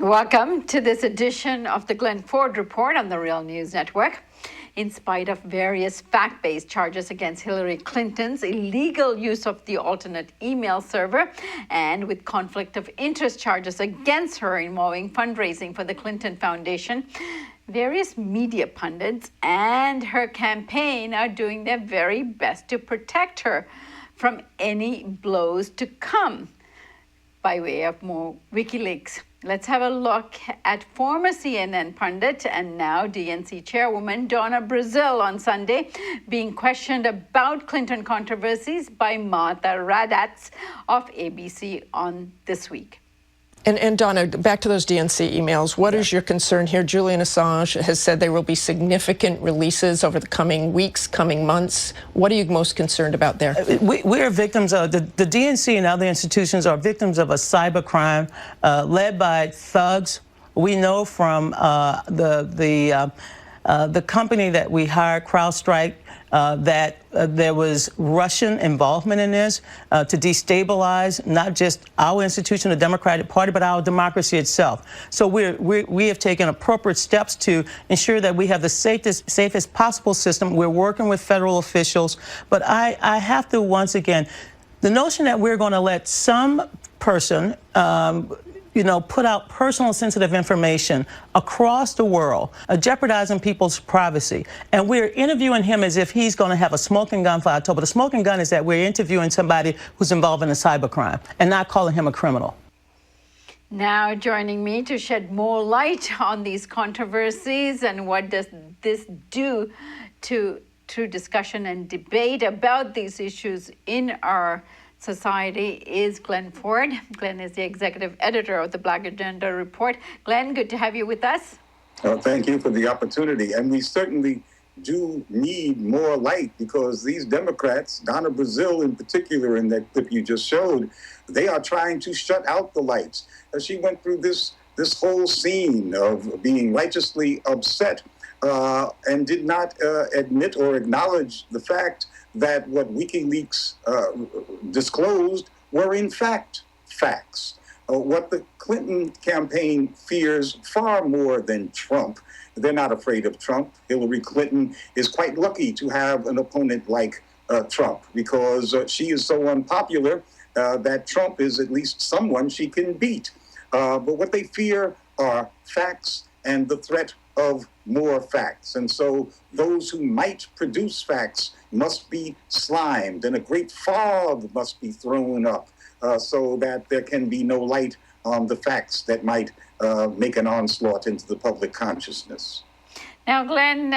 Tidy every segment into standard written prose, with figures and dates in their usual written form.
Welcome to this edition of the Glen Report on the Real News Network. In spite of various fact-based charges against Hillary Clinton's illegal use of the alternate email server, and with conflict of interest charges against her involving fundraising for the Clinton Foundation, various media pundits and her campaign are doing their very best to protect her from any blows to come by way of more Wikileaks. Let's have a look at former CNN pundit and now DNC chairwoman Donna Brazile on Sunday being questioned about Clinton controversies by Martha Raddatz of ABC on This Week. And Donna, back to those DNC emails, what is your concern here? Julian Assange has said there will be significant releases over the coming weeks, coming months. What are you most concerned about there? We are victims of, the DNC and other institutions are victims of a cybercrime led by thugs. We know from the company that we hired, CrowdStrike, that there was Russian involvement in this to destabilize not just our institution, the Democratic Party, but our democracy itself. So we have taken appropriate steps to ensure that we have the safest possible system. We're working with federal officials. But I have to, once again, the notion that we're going to let some person put out personal sensitive information across the world, jeopardizing people's privacy. And we're interviewing him as if he's going to have a smoking gun for October. The smoking gun is that we're interviewing somebody who's involved in a cybercrime and not calling him a criminal. Now joining me to shed more light on these controversies and what does this do to discussion and debate about these issues in our society is Glen Ford. Glen is the executive editor of the Black Agenda Report. Glen, good to have you with us. Thank you for the opportunity. And we certainly do need more light because these Democrats, Donna Brazile in particular, in that clip you just showed, they are trying to shut out the lights. She went through this whole scene of being righteously upset and did not admit or acknowledge the fact that what Wikileaks disclosed were in fact facts. What the Clinton campaign fears far more than Trump. They're not afraid of Trump. Hillary Clinton is quite lucky to have an opponent like Trump because she is so unpopular that Trump is at least someone she can beat. But what they fear are facts and the threat of more facts. And so those who might produce facts must be slimed and a great fog must be thrown up so that there can be no light on the facts that might make an onslaught into the public consciousness. Now, Glen,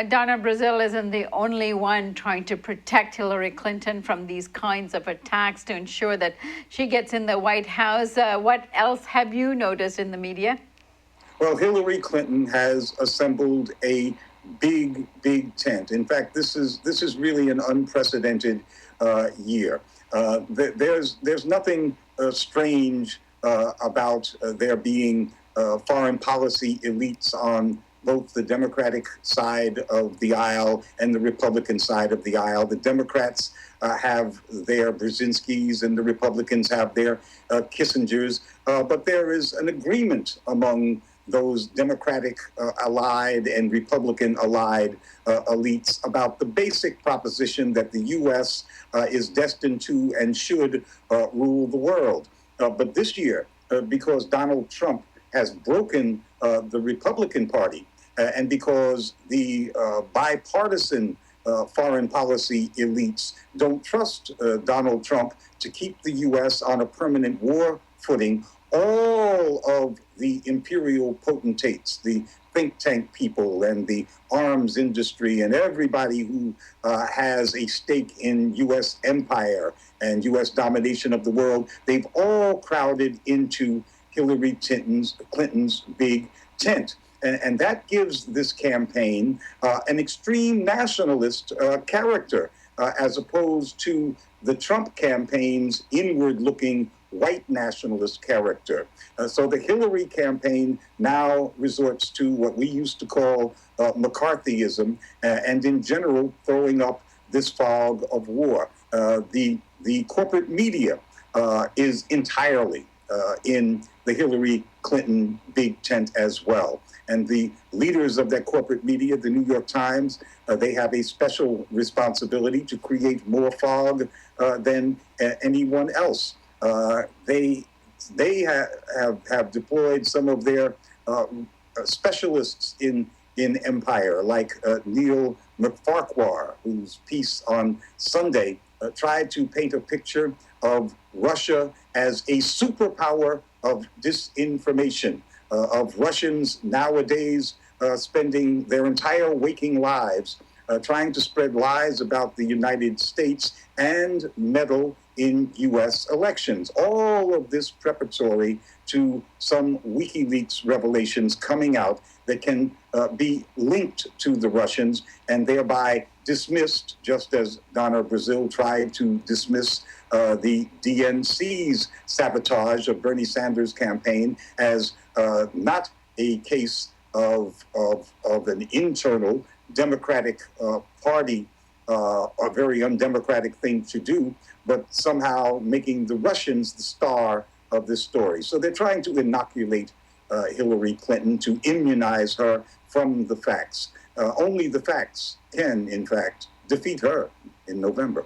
Donna Brazile isn't the only one trying to protect Hillary Clinton from these kinds of attacks to ensure that she gets in the White House. What else have you noticed in the media? Well, Hillary Clinton has assembled a big tent. In fact, this is really an unprecedented year. There's nothing strange about there being foreign policy elites on both the Democratic side of the aisle and the Republican side of the aisle. The Democrats have their Brzezinskis and the Republicans have their Kissingers, but there is an agreement among those Democratic allied and Republican allied elites about the basic proposition that the U.S. Is destined to and should rule the world. But this year, because Donald Trump has broken the Republican Party and because the bipartisan foreign policy elites don't trust Donald Trump to keep the U.S. on a permanent war footing, all of the imperial potentates, the think tank people and the arms industry and everybody who has a stake in U.S. empire and U.S. domination of the world, they've all crowded into Hillary Clinton's big tent. And that gives this campaign an extreme nationalist character as opposed to the Trump campaign's inward-looking white nationalist character. So the Hillary campaign now resorts to what we used to call McCarthyism, and in general throwing up this fog of war. The corporate media is entirely in the Hillary Clinton big tent as well. And the leaders of that corporate media, the New York Times, they have a special responsibility to create more fog than anyone else. They have deployed some of their specialists in empire, like Neil McFarquhar, whose piece on Sunday tried to paint a picture of Russia as a superpower of disinformation, of Russians nowadays spending their entire waking lives trying to spread lies about the United States and meddle in U.S. elections. All of this preparatory to some Wikileaks revelations coming out that can be linked to the Russians and thereby dismissed, just as Donna Brazil tried to dismiss the DNC's sabotage of Bernie Sanders' campaign as not a case of an internal Democratic Party, a very undemocratic thing to do, but somehow making the Russians the star of this story. So they're trying to inoculate Hillary Clinton, to immunize her from the facts. Only the facts can, in fact, defeat her in November.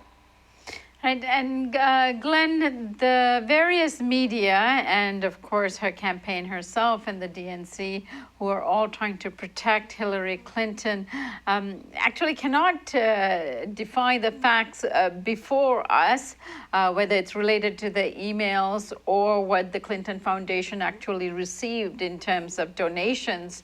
Right, and Glenn, the various media and, of course, her campaign herself and the DNC, who are all trying to protect Hillary Clinton, actually cannot defy the facts before us, whether it's related to the emails or what the Clinton Foundation actually received in terms of donations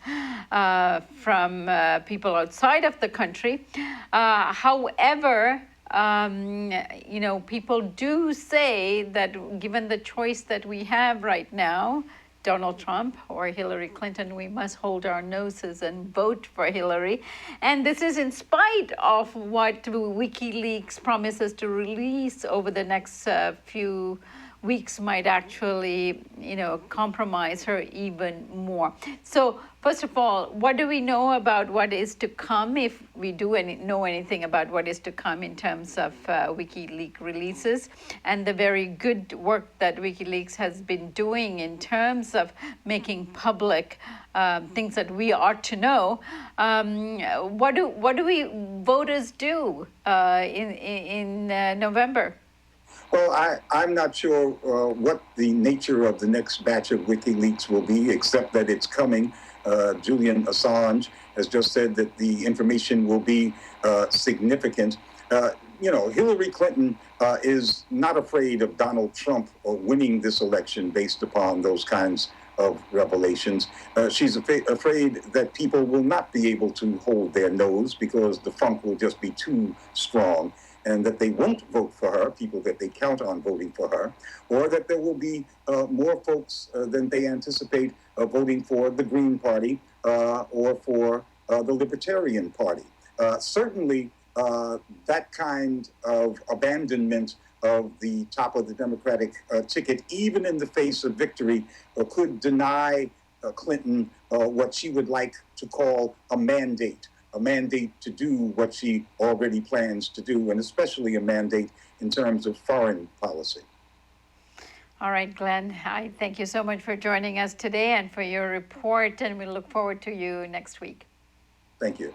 from people outside of the country. However, you know, people do say that given the choice that we have right now, Donald Trump or Hillary Clinton, we must hold our noses and vote for Hillary. And this is in spite of what WikiLeaks promises to release over the next few weeks might actually, you know, compromise her even more. So first of all, what do we know about what is to come, if we do know anything about what is to come in terms of WikiLeaks releases and the very good work that WikiLeaks has been doing in terms of making public things that we ought to know? What do we voters do in November? Well, I'm not sure what the nature of the next batch of WikiLeaks will be, except that it's coming. Julian Assange has just said that the information will be significant. You know, Hillary Clinton is not afraid of Donald Trump winning this election based upon those kinds of revelations. She's afraid that people will not be able to hold their nose because the funk will just be too strong, and that they won't vote for her, people that they count on voting for her, or that there will be more folks than they anticipate voting for the Green Party or for the Libertarian Party. Certainly, that kind of abandonment of the top of the Democratic ticket, even in the face of victory, could deny Clinton what she would like to call a mandate to do what she already plans to do, and especially a mandate in terms of foreign policy. All right, Glenn, I thank you so much for joining us today and for your report, and we look forward to you next week. Thank you.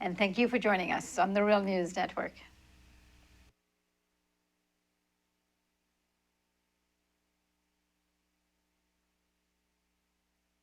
And thank you for joining us on the Real News Network.